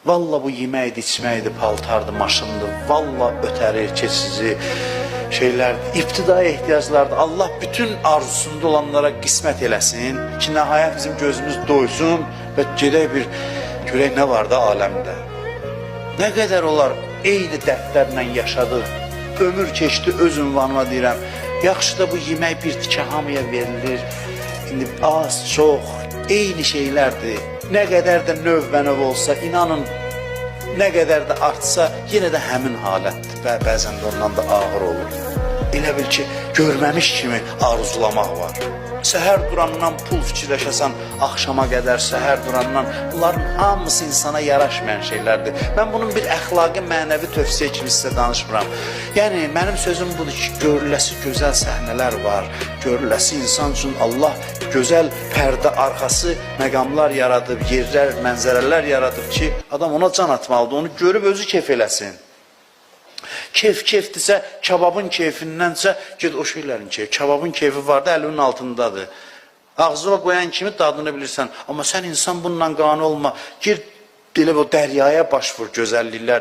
Valla bu yeməkdir, içməkdir, paltardır, maşındır. Valla ötəri, keçici şeyler, ibtidai ehtiyaclardır. Allah bütün arzusunda olanlara qismət eləsin ki, nəhayət bizim gözümüz doysun və gedək bir görək nə var da aləmdə. Nə qədər olar eyni dərdlərlə yaşadıq, ömür keçdi, öz ünvanıma deyirəm. Yaxşı da bu yemək bir tikə hamıya verilir. İndi az, çox, eyni şeylərdir. Nə qədər də növbənöv olsa, inanın, nə qədər də artsa, yenə də həmin halətdir və bəzən də ondan da ağır olur. Elə bil ki, görməmiş kimi arzulamaq var. Səhər durandan pul fikirləşəsən, axşama qədər səhər durandan, bunların hamısı insana yaraşmayan şeylərdir. Mən bunun bir əxlaqi, mənəvi tövsiyə kimi sizə danışmıram. Yəni, mənim sözüm budur ki, görüləsi gözəl səhnələr var, görüləsi insan üçün Allah gözəl pərdə arxası məqamlar yaradıb, yerlər, mənzərələr yaradıb ki, adam ona can atmalıdır, onu görüb özü keyf eləsin. Keyfdirsə, kababın keyfindənsə, ged o şeylərin keyfi. Kababın keyfi var da, əlinin altındadır. Ağzına qoyan kimi dadını bilirsən. Amma sən insan bununla qane olma. Gir, elə o dəryaya baş vur gözəlliklər.